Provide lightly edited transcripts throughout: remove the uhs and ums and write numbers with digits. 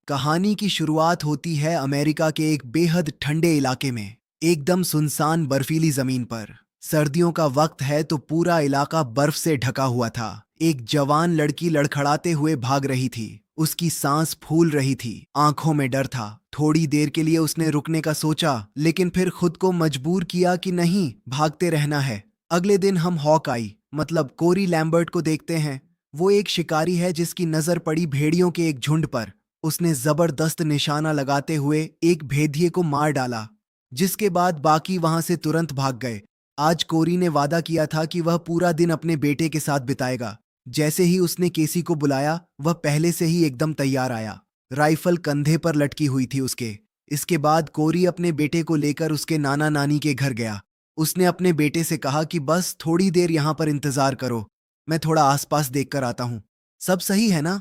कहानी की शुरुआत होती है अमेरिका के एक बेहद ठंडे इलाके में, एकदम सुनसान बर्फीली जमीन पर। सर्दियों का वक्त है तो पूरा इलाका बर्फ से ढका हुआ था। एक जवान लड़की लड़खड़ाते हुए भाग रही थी। उसकी सांस फूल रही थी, आंखों में डर था। थोड़ी देर के लिए उसने रुकने का सोचा, लेकिन फिर खुद को मजबूर किया कि नहीं, भागते रहना है। अगले दिन हम हॉकआई मतलब कोरी लैम्बर्ट को देखते हैं। वो एक शिकारी है जिसकी नजर पड़ी भेड़ियों के एक झुंड पर। उसने जबरदस्त निशाना लगाते हुए एक भेदिए को मार डाला, जिसके बाद बाकी वहां से तुरंत भाग गए। आज कोरी ने वादा किया था कि वह पूरा दिन अपने बेटे के साथ बिताएगा। जैसे ही उसने केसी को बुलाया, वह पहले से ही एकदम तैयार आया। राइफल कंधे पर लटकी हुई थी उसके। इसके बाद कोरी अपने बेटे को लेकर उसके नाना नानी के घर गया। उसने अपने बेटे से कहा कि बस थोड़ी देर यहां पर इंतजार करो, मैं थोड़ा आसपास देखकर आता हूं। सब सही है ना?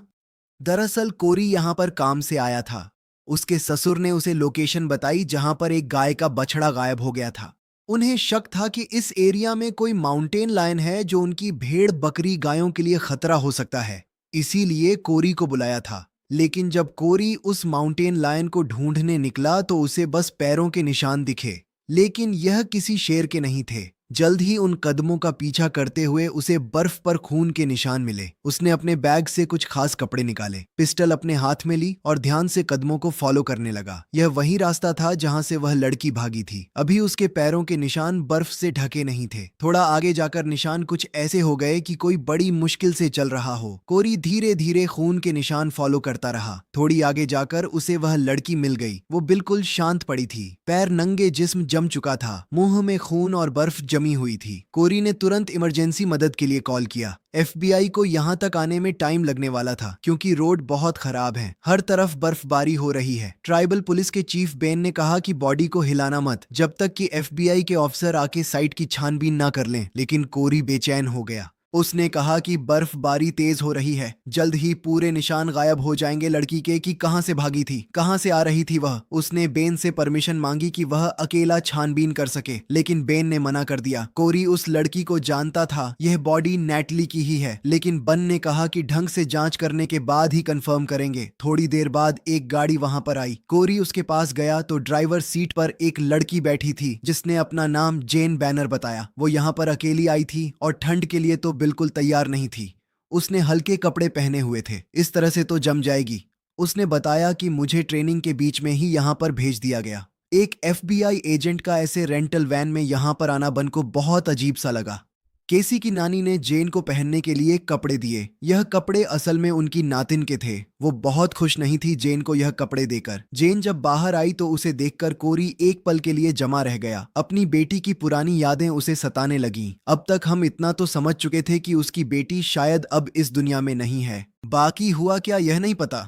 दरअसल कोरी यहां पर काम से आया था। उसके ससुर ने उसे लोकेशन बताई जहां पर एक गाय का बछड़ा गायब हो गया था। उन्हें शक था कि इस एरिया में कोई माउंटेन लायन है जो उनकी भेड़ बकरी गायों के लिए खतरा हो सकता है। इसीलिए कोरी को बुलाया था। लेकिन जब कोरी उस माउंटेन लायन को ढूंढने निकला तो उसे बस पैरों के निशान दिखे, लेकिन यह किसी शेर के नहीं थे। जल्द ही उन कदमों का पीछा करते हुए उसे बर्फ पर खून के निशान मिले। उसने अपने बैग से कुछ खास कपड़े निकाले, पिस्टल अपने हाथ में ली और ध्यान से कदमों को फॉलो करने लगा। यह वही रास्ता था जहां से वह लड़की भागी थी। अभी उसके पैरों के निशान बर्फ से ढके नहीं थे। थोड़ा आगे जाकर निशान कुछ ऐसे हो गए कि कोई बड़ी मुश्किल से चल रहा हो। कोरी धीरे धीरे खून के निशान फॉलो करता रहा। थोड़ी आगे जाकर उसे वह लड़की मिल गई। वो बिल्कुल शांत पड़ी थी, पैर नंगे, जिस्म जम चुका था, मुंह में खून और बर्फ जमी हुई थी। कोरी ने तुरंत इमरजेंसी मदद के लिए कॉल किया। एफबीआई को यहां तक आने में टाइम लगने वाला था क्योंकि रोड बहुत खराब है, हर तरफ बर्फबारी हो रही है। ट्राइबल पुलिस के चीफ बेन ने कहा कि बॉडी को हिलाना मत जब तक कि एफबीआई के ऑफिसर आके साइट की छानबीन ना कर लें। लेकिन कोरी बेचैन हो गया। उसने कहा कि बर्फबारी तेज हो रही है, जल्द ही पूरे निशान गायब हो जाएंगे लड़की के कि कहां से भागी थी, कहां से आ रही थी वह। उसने बेन से परमिशन मांगी कि वह अकेला छानबीन कर सके, लेकिन बेन ने मना कर दिया। कोरी उस लड़की को जानता था, यह बॉडी नेटली की ही है, लेकिन बन ने कहा कि ढंग से जांच करने के बाद ही कंफर्म करेंगे। थोड़ी देर बाद एक गाड़ी वहां पर आई। कोरी उसके पास गया तो ड्राइवर सीट पर एक लड़की बैठी थी जिसने अपना नाम जेन बैनर बताया। वो यहाँ पर अकेली आई थी और ठंड के लिए तो बिल्कुल तैयार नहीं थी। उसने हल्के कपड़े पहने हुए थे। इस तरह से तो जम जाएगी। उसने बताया कि मुझे ट्रेनिंग के बीच में ही यहां पर भेज दिया गया। एक एफबीआई एजेंट का ऐसे रेंटल वैन में यहां पर आना बन को बहुत अजीब सा लगा। केसी की नानी ने जेन को पहनने के लिए कपड़े दिए। यह कपड़े असल में उनकी नातिन के थे। वो बहुत खुश नहीं थी जेन को यह कपड़े देकर। जेन जब बाहर आई तो उसे देखकर कोरी एक पल के लिए जमा रह गया। अपनी बेटी की पुरानी यादें उसे सताने लगीं। अब तक हम इतना तो समझ चुके थे कि उसकी बेटी शायद अब इस दुनिया में नहीं है। बाकी हुआ क्या यह नहीं पता।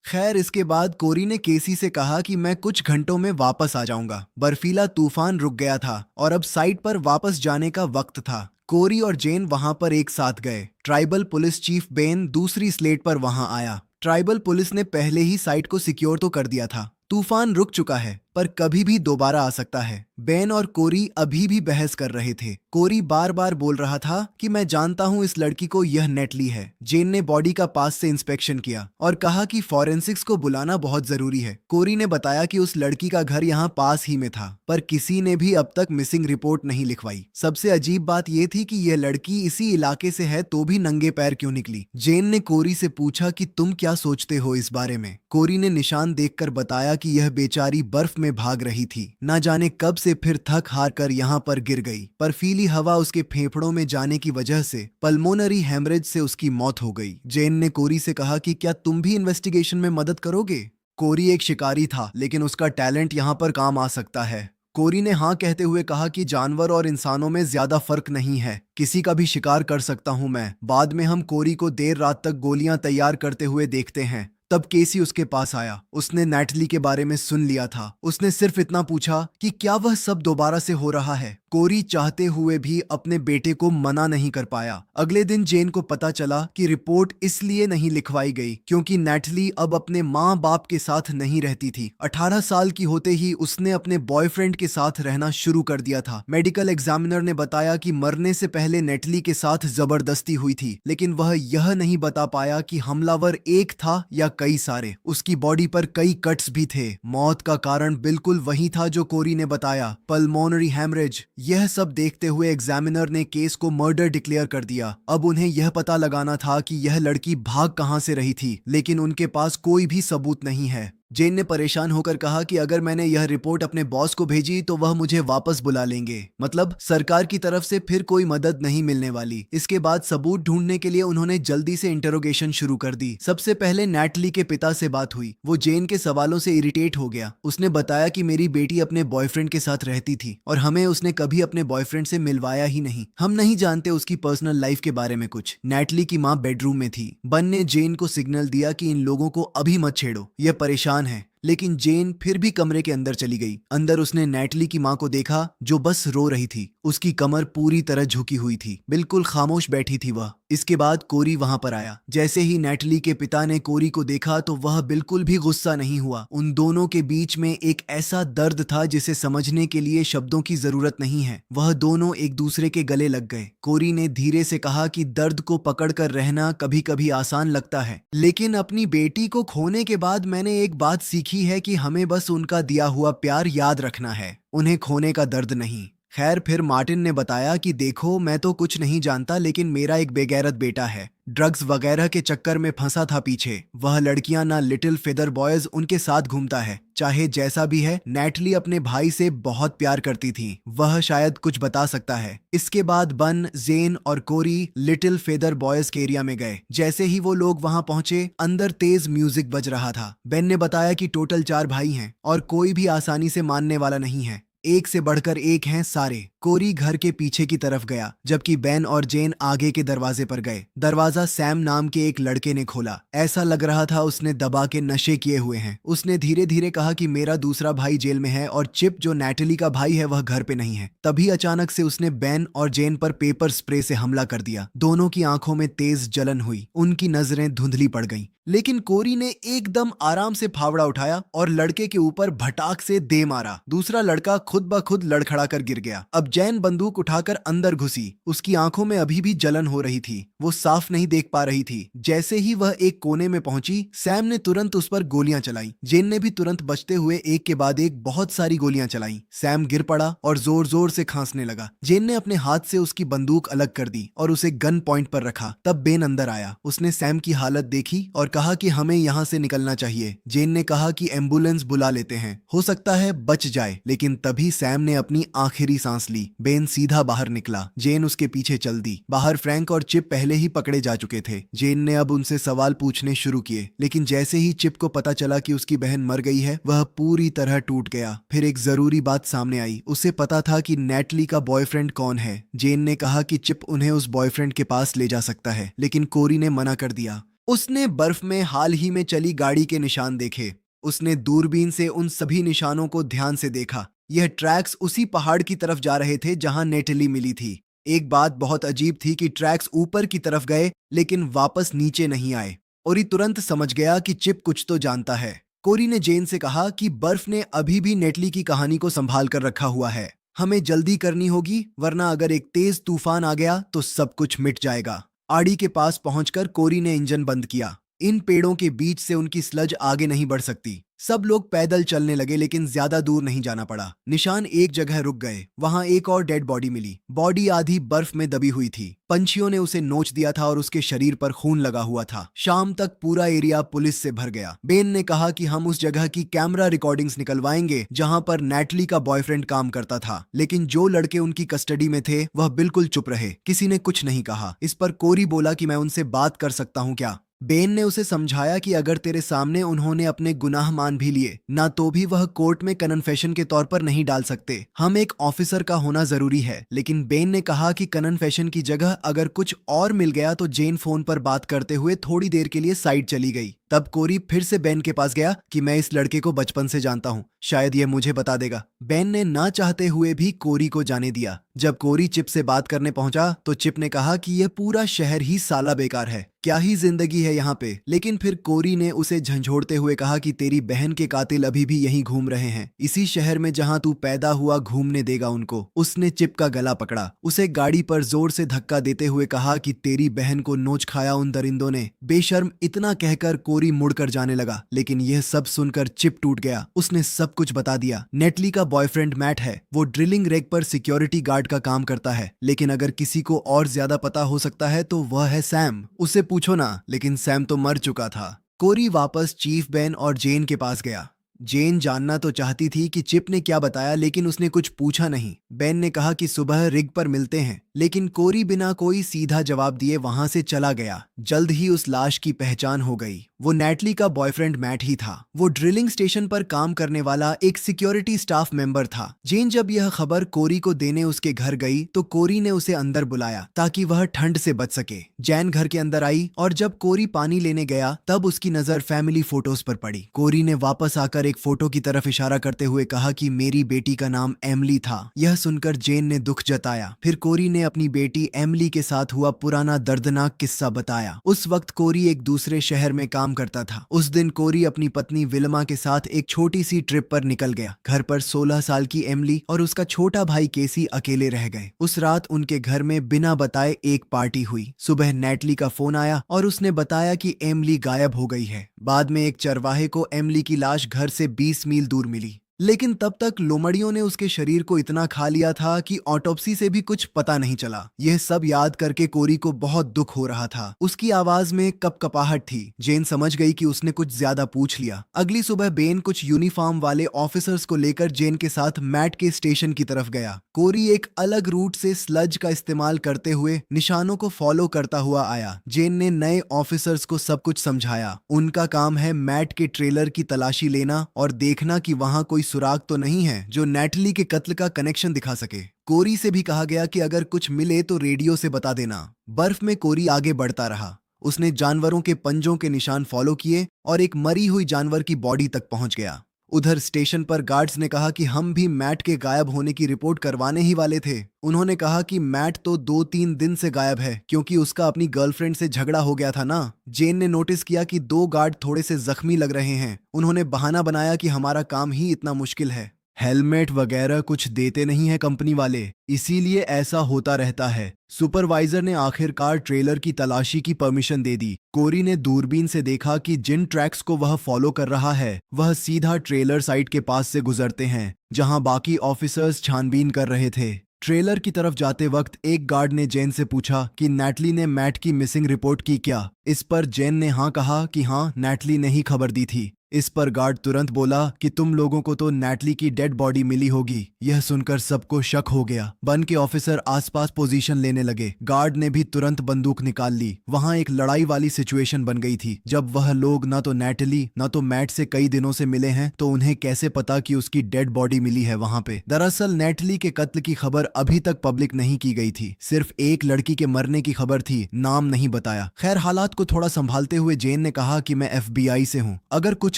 खैर, इसके बाद कोरी ने केसी से कहा कि मैं कुछ घंटों में वापस आ जाऊंगा। बर्फीला तूफान रुक गया था और अब साइट पर वापस जाने का वक्त था। कोरी और जेन वहां पर एक साथ गए। ट्राइबल पुलिस चीफ बेन दूसरी स्लेट पर वहां आया। ट्राइबल पुलिस ने पहले ही साइट को सिक्योर तो कर दिया था। तूफान रुक चुका है पर कभी भी दोबारा आ सकता है। बेन और कोरी अभी भी बहस कर रहे थे। कोरी बार बार बोल रहा था कि मैं जानता हूं इस लड़की को, यह नेटली है। जेन ने बॉडी का पास से इंस्पेक्शन किया और कहा कि फॉरेंसिक्स को बुलाना बहुत जरूरी है। कोरी ने बताया कि उस लड़की का घर यहाँ पास ही में था, पर किसी ने भी अब तक मिसिंग रिपोर्ट नहीं लिखवाई। सबसे अजीब बात यह थी कि यह लड़की इसी इलाके से है तो भी नंगे पैर क्यों निकली। जेन ने कोरी से पूछा कि तुम क्या सोचते हो इस बारे में। कोरी ने निशान देखकर बताया कि यह बेचारी बर्फ में भाग रही थी। ना जाने कब से फिर थक हार कर यहाँ पर गिर गई। बर्फीली हवा उसके फेफड़ों में जाने की वजह से पल्मोनरी हेमरेज से उसकी मौत हो गई। जेन ने कोरी से कहा कि क्या तुम भी इन्वेस्टिगेशन में मदद करोगे। कोरी एक शिकारी था, लेकिन उसका टैलेंट यहाँ पर काम आ सकता है। कोरी ने हाँ कहते हुए कहा कि जानवर और इंसानों में ज्यादा फर्क नहीं है, किसी का भी शिकार कर सकता हूं मैं। बाद में हम कोरी को देर रात तक गोलियां तैयार करते हुए देखते हैं। तब केसी उसके पास आया। उसने नेटली के बारे में सुन लिया था। उसने सिर्फ इतना पूछा कि क्या वह सब दोबारा से हो रहा है। कोरी चाहते हुए भी अपने बेटे को मना नहीं कर पाया। अगले दिन जेन को पता चला कि रिपोर्ट इसलिए नहीं लिखवाई गई क्योंकि नेटली अब अपने माँ बाप के साथ नहीं रहती थी। 18 साल की होते ही उसने अपने बॉयफ्रेंड के साथ रहना शुरू कर दिया था। मेडिकल एग्जामिनर ने बताया कि मरने से पहले नेटली के साथ जबरदस्ती हुई थी, लेकिन वह यह नहीं बता पाया कि हमलावर एक था या कई सारे। उसकी बॉडी पर कई कट्स भी थे। मौत का कारण बिल्कुल वही था जो कोरी ने बताया, पल्मोनरी हैमरेज। यह सब देखते हुए एग्जामिनर ने केस को मर्डर डिक्लेयर कर दिया। अब उन्हें यह पता लगाना था कि यह लड़की भाग कहां से रही थी, लेकिन उनके पास कोई भी सबूत नहीं है। जेन ने परेशान होकर कहा कि अगर मैंने यह रिपोर्ट अपने बॉस को भेजी तो वह मुझे वापस बुला लेंगे, मतलब सरकार की तरफ से फिर कोई मदद नहीं मिलने वाली। इसके बाद सबूत ढूंढने के लिए उन्होंने जल्दी से इंटरोगेशन शुरू कर दी। सबसे पहले नैटली के पिता से बात हुई। वो जेन के सवालों से इरिटेट हो गया। उसने बताया कि मेरी बेटी अपने बॉयफ्रेंड के साथ रहती थी और हमें उसने कभी अपने बॉयफ्रेंड से मिलवाया ही नहीं। हम नहीं जानते उसकी पर्सनल लाइफ के बारे में कुछ। नैटली की माँ बेडरूम में थी। बन ने जेन को सिग्नल दिया कि इन लोगों को अभी मत छेड़ो, यह परेशान है। लेकिन जेन फिर भी कमरे के अंदर चली गई। अंदर उसने नैटली की मां को देखा जो बस रो रही थी। उसकी कमर पूरी तरह झुकी हुई थी, बिल्कुल खामोश बैठी थी वह। इसके बाद कोरी वहां पर आया। जैसे ही नैटली के पिता ने कोरी को देखा तो वह बिल्कुल भी गुस्सा नहीं हुआ। उन दोनों के बीच में एक ऐसा दर्द था जिसे समझने के लिए शब्दों की जरूरत नहीं है। वह दोनों एक दूसरे के गले लग गए। कोरी ने धीरे से कहा कि दर्द को पकड़कर रहना कभी कभी आसान लगता है, लेकिन अपनी बेटी को खोने के बाद मैंने एक बात सीखी है कि हमें बस उनका दिया हुआ प्यार याद रखना है, उन्हें खोने का दर्द नहीं। खैर, फिर मार्टिन ने बताया कि देखो, मैं तो कुछ नहीं जानता, लेकिन मेरा एक बेगैरत बेटा है, ड्रग्स वगैरह के चक्कर में फंसा था पीछे। वह लड़कियां ना लिटिल फेदर बॉयज उनके साथ घूमता है। चाहे जैसा भी है, नैटली अपने भाई से बहुत प्यार करती थी, वह शायद कुछ बता सकता है। इसके बाद बन, जेन और कोरी लिटिल फेदर बॉयज के एरिया में गए। जैसे ही वो लोग वहां पहुंचे, अंदर तेज म्यूजिक बज रहा था। बेन ने बताया कि टोटल 4 भाई हैं और कोई भी आसानी से मानने वाला नहीं है। एक से बढ़कर एक हैं सारे। कोरी घर के पीछे की तरफ गया, जबकि बेन और जेन आगे के दरवाजे पर गए। दरवाजा सैम नाम के एक लड़के ने खोला। ऐसा लग रहा था उसने दबा के नशे किए हुए हैं। उसने धीरे धीरे कहा कि मेरा दूसरा भाई जेल में है और चिप जो नैटली का भाई है वह घर पे नहीं है। तभी अचानक से उसने बेन और जेन पर पेपर स्प्रे से हमला कर दिया। दोनों की आंखों में तेज जलन हुई, उनकी नजरें धुंधली पड़ गईं। लेकिन कोरी ने एकदम आराम से फावड़ा उठाया और लड़के के ऊपर भटाक से दे मारा। दूसरा लड़का खुद ब खुद लड़खड़ा कर गिर गया। अब जैन बंदूक उठाकर अंदर घुसी। उसकी आंखों में अभी भी जलन हो रही थी, वो साफ नहीं देख पा रही थी। जैसे ही वह एक कोने में पहुंची, सैम ने तुरंत उस पर गोलियां चलाई। जेन ने भी तुरंत बचते हुए एक के बाद एक बहुत सारी गोलियां चलाई। सैम गिर पड़ा और जोर जोर से खांसने लगा। जेन ने अपने हाथ से उसकी बंदूक अलग कर दी और उसे गन पॉइंट पर रखा। तब बेन अंदर आया। उसने सैम की हालत देखी और कहा कि हमें यहाँ से निकलना चाहिए। जेन ने कहा कि एम्बुलेंस बुला लेते हैं, हो सकता है बच जाए। लेकिन तभी सैम ने अपनी आखिरी सांस ली। बेन सीधा बाहर निकला। जेन उसके पीछे चल दी। बाहर फ्रैंक और चिप पहले ही पकड़े जा चुके थे। जेन ने अब उनसे सवाल पूछने शुरू किए, लेकिन जैसे ही चिप को पता चला कि उसकी बहन मर गई है, वह पूरी तरह टूट गया। फिर एक जरूरी बात सामने आई। उसे पता था कि नैटली का बॉयफ्रेंड कौन है। जेन ने कहा कि चिप उन्हें उस बॉयफ्रेंड के पास ले जा सकता है, लेकिन कोरी ने मना कर दिया। उसने बर्फ में हाल ही में चली गाड़ी के निशान देखे। उसने दूरबीन से उन सभी निशानों को ध्यान से देखा। यह ट्रैक्स उसी पहाड़ की तरफ जा रहे थे जहां नेटली मिली थी। एक बात बहुत अजीब थी कि ट्रैक्स ऊपर की तरफ गए लेकिन वापस नीचे नहीं आए। ओरी तुरंत समझ गया कि चिप कुछ तो जानता है। कोरी ने जेन से कहा कि बर्फ ने अभी भी नेटली की कहानी को संभाल कर रखा हुआ है। हमें जल्दी करनी होगी, वरना अगर एक तेज तूफान आ गया तो सब कुछ मिट जाएगा। आड़ी के पास पहुंचकर कोरी ने इंजन बंद किया। इन पेड़ों के बीच से उनकी स्लज आगे नहीं बढ़ सकती। सब लोग पैदल चलने लगे, लेकिन ज्यादा दूर नहीं जाना पड़ा। निशान एक जगह रुक गए। वहां एक और डेड बॉडी मिली। बॉडी आधी बर्फ में दबी हुई थी। पंछियों ने उसे नोच दिया था और उसके शरीर पर खून लगा हुआ था। शाम तक पूरा एरिया पुलिस से भर गया। बेन ने कहा कि हम उस जगह की कैमरा रिकॉर्डिंग्स निकलवाएंगे जहां पर नैटली का बॉयफ्रेंड काम करता था। लेकिन जो लड़के उनकी कस्टडी में थे वह बिल्कुल चुप रहे। किसी ने कुछ नहीं कहा। इस पर कोरी बोला कि मैं उनसे बात कर सकता हूं क्या। बेन ने उसे समझाया कि अगर तेरे सामने उन्होंने अपने गुनाह मान भी लिए ना, तो भी वह कोर्ट में कन्फेशन के तौर पर नहीं डाल सकते। हम एक ऑफिसर का होना जरूरी है। लेकिन बेन ने कहा कि कन्फेशन की जगह अगर कुछ और मिल गया तो जेन फोन पर बात करते हुए थोड़ी देर के लिए साइड चली गई। तब कोरी फिर से बेन के पास गया कि मैं इस लड़के को बचपन से जानता हूँ, शायद यह मुझे बता देगा। बेन ने ना चाहते हुए भी कोरी को जाने दिया। जब कोरी चिप से बात करने पहुंचा तो चिप ने कहा कि यह पूरा शहर ही साला बेकार है, क्या ही जिंदगी है यहाँ पे। लेकिन फिर कोरी ने उसे झंझोड़ते हुए कहा कि तेरी बहन के कातिल अभी भी यहीं घूम रहे हैं, इसी शहर में जहाँ तू पैदा हुआ घूमने देगा उनको। उसने चिप का गला पकड़ा, उसे गाड़ी पर जोर से धक्का देते हुए कहा कि तेरी बहन को नोच खाया उन दरिंदों ने, बेशर्म। इतना कहकर कोरी मुड़कर जाने लगा, लेकिन यह सब सुनकर चिप टूट गया। उसने सब कुछ बता दिया। नेटली का बॉयफ्रेंड मैट है, वो ड्रिलिंग रेक पर सिक्योरिटी गार्ड का काम करता है, लेकिन अगर किसी को और ज्यादा पता हो सकता है तो वह है सैम। उसे पूछो ना, लेकिन सैम तो मर चुका था। कोरी वापस चीफ बेन और जेन के पास गया। जेन जानना तो चाहती थी कि चिप ने क्या बताया, लेकिन उसने कुछ पूछा नहीं। बेन ने कहा कि सुबह रिग पर मिलते हैं, लेकिन कोरी बिना कोई सीधा जवाब दिए वहां से चला गया। जल्द ही उस लाश की पहचान हो गई, वो नेटली का बॉयफ्रेंड मैट ही था। वो ड्रिलिंग स्टेशन पर काम करने वाला एक सिक्योरिटी स्टाफ मेंबर था। जेन जब यह खबर कोरी को देने उसके घर गई तो कोरी ने उसे अंदर बुलाया ताकि वह ठंड से बच सके। जैन घर के अंदर आई और जब कोरी पानी लेने गया तब उसकी नजर फैमिली फोटोज पर पड़ी। कोरी ने वापस आकर एक फोटो की तरफ इशारा करते हुए कहा कि मेरी बेटी का नाम एमली था। यह सुनकर जेन ने दुख जताया। फिर कोरी ने अपनी बेटी एमली के साथ हुआ पुराना दर्दनाक किस्सा बताया। उस वक्त कोरी एक दूसरे शहर में काम करता था। उस दिन कोरी अपनी पत्नी विल्मा के साथ एक छोटी सी ट्रिप पर निकल गया। घर पर 16 साल की एमली और उसका छोटा भाई केसी अकेले रह गए। उस रात उनके घर में बिना बताए एक पार्टी हुई। सुबह नेटली का फोन आया और उसने बताया कि एमली गायब हो गई है। बाद में एक चरवाहे को एमली की लाश घर से 20 मील दूर मिली, लेकिन तब तक लोमड़ियों ने उसके शरीर को इतना खा लिया था कि ऑटोप्सी से भी कुछ पता नहीं चला। यह सब याद करके कोरी को बहुत दुख हो रहा था। उसकी आवाज में कपकपाहट थी। जेन समझ गई कि उसने कुछ ज्यादा पूछ लिया। अगली सुबह बेन कुछ यूनिफॉर्म वाले ऑफिसर्स को लेकर जेन के साथ मैट के स्टेशन की तरफ गया। कोरी एक अलग रूट से स्लज का इस्तेमाल करते हुए निशानों को फॉलो करता हुआ आया। जेन ने नए ऑफिसर्स को सब कुछ समझाया। उनका काम है मैट के ट्रेलर की तलाशी लेना और देखना कि वहां कोई सुराग तो नहीं है जो नेटली के कत्ल का कनेक्शन दिखा सके। कोरी से भी कहा गया कि अगर कुछ मिले तो रेडियो से बता देना। बर्फ में कोरी आगे बढ़ता रहा। उसने जानवरों के पंजों के निशान फॉलो किए और एक मरी हुई जानवर की बॉडी तक पहुंच गया। उधर स्टेशन पर गार्ड्स ने कहा कि हम भी मैट के गायब होने की रिपोर्ट करवाने ही वाले थे। उन्होंने कहा कि मैट तो 2-3 दिन से गायब है क्योंकि उसका अपनी गर्लफ्रेंड से झगड़ा हो गया था ना। जेन ने नोटिस किया कि 2 गार्ड थोड़े से जख्मी लग रहे हैं। उन्होंने बहाना बनाया कि हमारा काम ही इतना मुश्किल है, हेलमेट वगैरह कुछ देते नहीं है कंपनी वाले, इसीलिए ऐसा होता रहता है। सुपरवाइजर ने आखिरकार ट्रेलर की तलाशी की परमिशन दे दी। कोरी ने दूरबीन से देखा कि जिन ट्रैक्स को वह फॉलो कर रहा है वह सीधा ट्रेलर साइट के पास से गुजरते हैं जहां बाकी ऑफिसर्स छानबीन कर रहे थे। ट्रेलर की तरफ जाते वक्त एक गार्ड ने जेन से पूछा कि नेटली ने मैट की मिसिंग रिपोर्ट की क्या। इस पर जेन ने हाँ कहा कि हाँ, नेटली ने ही खबर दी थी। इस पर गार्ड तुरंत बोला कि तुम लोगों को तो नेटली की डेड बॉडी मिली होगी। यह सुनकर सबको शक हो गया। बन के ऑफिसर आसपास पोजीशन लेने लगे। गार्ड ने भी तुरंत बंदूक निकाल ली। वहां एक लड़ाई वाली सिचुएशन बन गई थी। जब वह लोग ना तो नेटली ना तो मैट से कई दिनों से मिले हैं तो उन्हें कैसे पता कि उसकी डेड बॉडी मिली है वहां पे। दरअसल नेटली के कत्ल की खबर अभी तक पब्लिक नहीं की गई थी। सिर्फ एक लड़की के मरने की खबर थी, नाम नहीं बताया। खैर, हालात को थोड़ा संभालते हुए जेन ने कहा कि मैं FBI से हूँ, अगर कुछ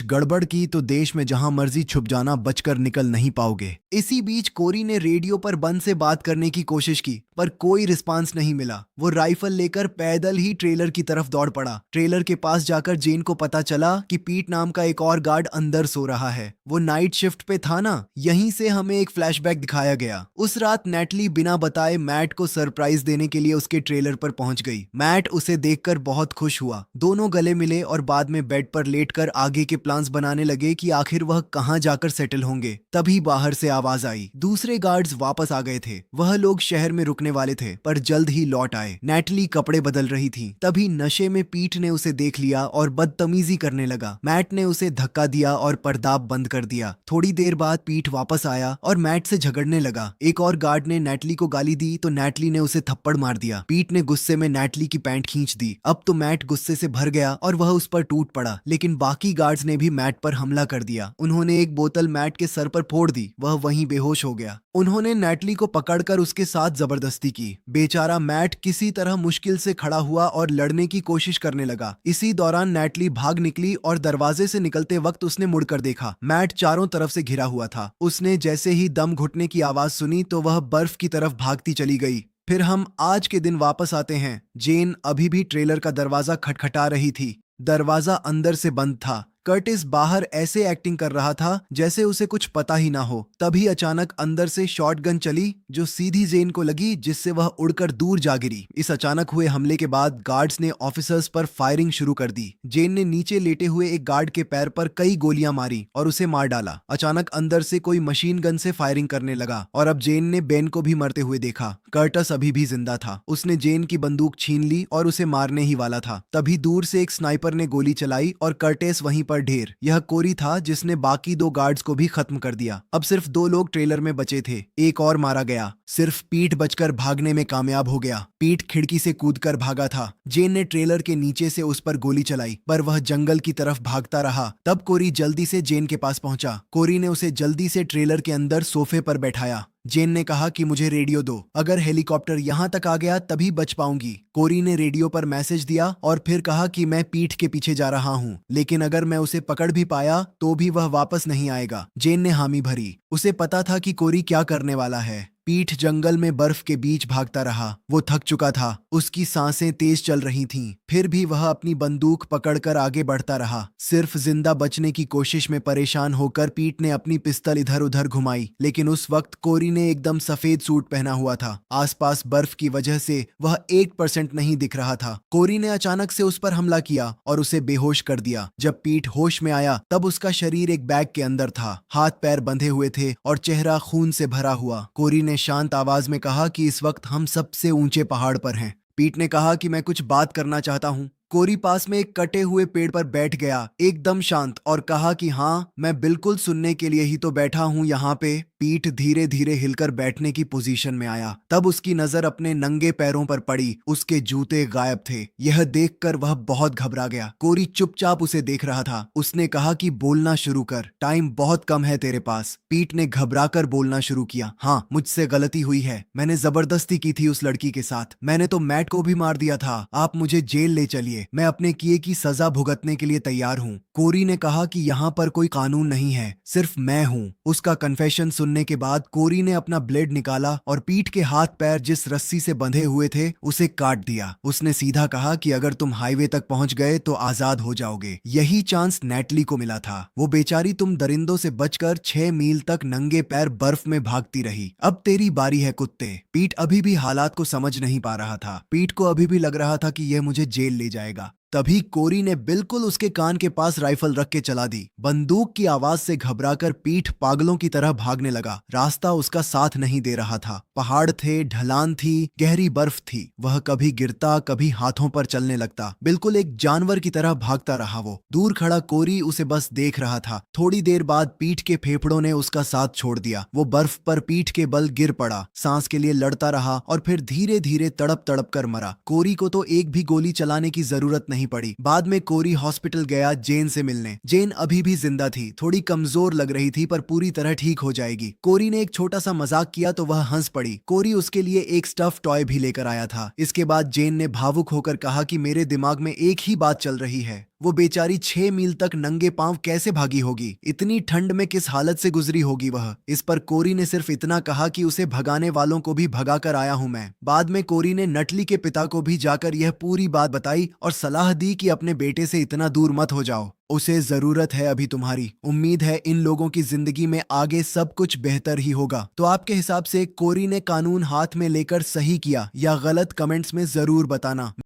गड़बड़ की तो देश में जहां मर्जी छुप जाना, बचकर निकल नहीं पाओगे। इसी बीच कोरी ने रेडियो पर बन से बात करने की कोशिश की पर कोई रिस्पांस नहीं मिला। वो राइफल लेकर पैदल ही ट्रेलर की तरफ दौड़ पड़ा। ट्रेलर के पास जाकर जेन को पता चला कि पीट नाम का एक और गार्ड अंदर सो रहा है। वो नाइट शिफ्ट पे था ना। यहीं से हमें एक फ्लैशबैक दिखाया गया। उस रात नेटली बिना बताए मैट को सरप्राइज देने के लिए उसके ट्रेलर पर पहुंच गई। मैट उसे देखकर बहुत खुश हुआ। दोनों गले मिले और बाद में बेड पर लेटकर आगे के प्लान्स बनाने लगे कि आखिर वह कहां जाकर सेटल होंगे। तभी बाहर से आवाज आई। दूसरे गार्ड्स वापस आ गए थे। वह लोग शहर में रुकने वाले थे पर जल्द ही लौट आए। नेटली कपड़े बदल रही थी। तभी नशे में पीट ने उसे देख लिया और बदतमीजी करने लगा। मैट ने उसे धक्का दिया और पर्दाब बंद कर दिया। थोड़ी देर बाद पीट वापस आया और मैट से झगड़ने लगा। एक और गार्ड ने नेटली को गाली दी तो नेटली ने उसे थप्पड़ मार दिया। पीट ने गुस्से में नेटली की पैंट खींच दी। अब तो मैट गुस्से से भर गया और वह उस पर टूट पड़ा, लेकिन बाकी गार्ड्स ने भी मैट पर हमला कर दिया। उन्होंने एक बोतल मैट के सर पर फोड़ दी, वह वहीं बेहोश हो गया। उन्होंने नेटली को पकड़कर उसके साथ जबरदस्ती की। बेचारा मैट किसी तरह मुश्किल से खड़ा हुआ और लड़ने की कोशिश करने लगा। इसी दौरान नेटली भाग निकली और दरवाजे से निकलते वक्त उसने मुड़कर देखा। मैट चारों तरफ से घिरा हुआ था। उसने जैसे ही दम घुटने की आवाज सुनी तो वह बर्फ की तरफ भागती चली गई। फिर हम आज के दिन वापस आते हैं। जेन अभी भी ट्रेलर का दरवाजा खटखटा रही थी। दरवाजा अंदर से बंद था। कर्टिस बाहर ऐसे एक्टिंग कर रहा था जैसे उसे कुछ पता ही ना हो। तभी अचानक अंदर से शॉटगन चली जो सीधी जेन को लगी, जिससे वह उड़कर दूर जा गिरी। इस अचानक हुए हमले के बाद गार्ड्स ने ऑफिसर्स पर फायरिंग शुरू कर दी। जेन ने नीचे लेटे हुए एक गार्ड के पैर पर कई गोलियां मारी और उसे मार डाला। अचानक अंदर से कोई मशीन गन से फायरिंग करने लगा और अब जेन ने बेन को भी मरते हुए देखा। कर्टस अभी भी जिंदा था। उसने जेन की बंदूक छीन ली और उसे मारने ही वाला था। तभी दूर से एक स्नाइपर ने गोली चलाई और कर्टेस वहीं पर ढेर। यह कोरी था जिसने बाकी 2 गार्ड्स को भी खत्म कर दिया। अब सिर्फ 2 लोग ट्रेलर में बचे थे। एक और मारा गया। सिर्फ पीट बचकर भागने में कामयाब हो गया। पीट खिड़की से कूदकर भागा था। जेन ने ट्रेलर के नीचे से उस पर गोली चलाई पर वह जंगल की तरफ भागता रहा। तब कोरी जल्दी से जेन के पास पहुंचा। कोरी ने उसे जल्दी से ट्रेलर के अंदर सोफे पर बैठाया। जेन ने कहा कि मुझे रेडियो दो, अगर हेलीकॉप्टर यहां तक आ गया तभी बच पाऊंगी। कोरी ने रेडियो पर मैसेज दिया और फिर कहा कि मैं पीठ के पीछे जा रहा हूं, लेकिन अगर मैं उसे पकड़ भी पाया तो भी वह वापस नहीं आएगा। जेन ने हामी भरी। उसे पता था कि कोरी क्या करने वाला है। पीठ जंगल में बर्फ के बीच भागता रहा। वो थक चुका था। उसकी सांसें तेज चल रही थीं। फिर भी वह अपनी बंदूक पकड़कर आगे बढ़ता रहा। सिर्फ जिंदा बचने की कोशिश में परेशान होकर पीठ ने अपनी पिस्तल इधर उधर घुमाई, लेकिन उस वक्त कोरी ने एकदम सफेद सूट पहना हुआ था। आसपास बर्फ की वजह से वह 1% नहीं दिख रहा था। कोरी ने अचानक से उस पर हमला किया और उसे बेहोश कर दिया। जब पीठ होश में आया तब उसका शरीर एक बैग के अंदर था। हाथ पैर बंधे हुए थे और चेहरा खून से भरा हुआ। कोरी ने शांत आवाज में कहा कि इस वक्त हम सबसे ऊंचे पहाड़ पर हैं। पीट ने कहा कि मैं कुछ बात करना चाहता हूं। कोरी पास में एक कटे हुए पेड़ पर बैठ गया, एकदम शांत, और कहा कि हाँ, मैं बिल्कुल सुनने के लिए ही तो बैठा हूं यहाँ पे। पीठ धीरे धीरे हिलकर बैठने की पोजीशन में आया। तब उसकी नजर अपने नंगे पैरों पर पड़ी। उसके जूते गायब थे। यह देखकर वह बहुत घबरा गया। कोरी चुपचाप उसे देख रहा था। उसने कहा कि बोलना शुरू कर, टाइम बहुत कम है तेरे पास। पीठ ने घबराकर बोलना शुरू किया। हाँ, मुझसे गलती हुई है। मैंने जबरदस्ती की थी उस लड़की के साथ। मैंने तो मैट को भी मार दिया था। आप मुझे जेल ले चलिए। मैं अपने किए की सजा भुगतने के लिए तैयार हूँ। कोरी ने कहा कि यहाँ पर कोई कानून नहीं है, सिर्फ मैं हूँ। उसका कन्फेशन सुनने के बाद कोरी ने अपना ब्लेड निकाला और पीठ के हाथ पैर जिस रस्सी से बंधे हुए थे उसे काट दिया। उसने सीधा कहा कि अगर तुम हाईवे तक पहुंच गए तो आजाद हो जाओगे। यही चांस नेटली को मिला था। वो बेचारी तुम दरिंदों से बचकर 6 मील तक नंगे पैर बर्फ में भागती रही। अब तेरी बारी है कुत्ते। पीठ अभी भी हालात को समझ नहीं पा रहा था। पीठ को अभी भी लग रहा था कि यह मुझे जेल ले जाएगा। तभी कोरी ने बिल्कुल उसके कान के पास राइफल रख के चला दी। बंदूक की आवाज से घबराकर पीठ पागलों की तरह भागने लगा। रास्ता उसका साथ नहीं दे रहा था। पहाड़ थे, ढलान थी, गहरी बर्फ थी। वह कभी गिरता, कभी हाथों पर चलने लगता। बिल्कुल एक जानवर की तरह भागता रहा वो। दूर खड़ा कोरी उसे बस देख रहा था। थोड़ी देर बाद पीठ के फेफड़ों ने उसका साथ छोड़ दिया। वो बर्फ पर पीठ के बल गिर पड़ा। सांस के लिए लड़ता रहा और फिर धीरे धीरे तड़प तड़प कर मरा। कोरी को तो एक भी गोली चलाने की जरूरत नहीं पड़ी। बाद में कोरी हॉस्पिटल गया जेन से मिलने। जेन अभी भी जिंदा थी। थोड़ी कमजोर लग रही थी पर पूरी तरह ठीक हो जाएगी। कोरी ने एक छोटा सा मजाक किया तो वह हंस पड़ी। कोरी उसके लिए एक स्टफ टॉय भी लेकर आया था। इसके बाद जेन ने भावुक होकर कहा कि मेरे दिमाग में एक ही बात चल रही है, वो बेचारी 6 मील तक नंगे पांव कैसे भागी होगी? इतनी ठंड में किस हालत से गुजरी होगी वह? इस पर कोरी ने सिर्फ इतना कहा कि उसे भगाने वालों को भी भगा कर आया हूं मैं। बाद में कोरी ने नटली के पिता को भी जाकर यह पूरी बात बताई और सलाह दी कि अपने बेटे से इतना दूर मत हो जाओ। उसे जरूरत है अभी तुम्हारी। उम्मीद है इन लोगों की जिंदगी में आगे सब कुछ बेहतर ही होगा। तो आपके हिसाब से कोरी ने कानून हाथ में लेकर सही किया या गलत? कमेंट्स में जरूर बताना।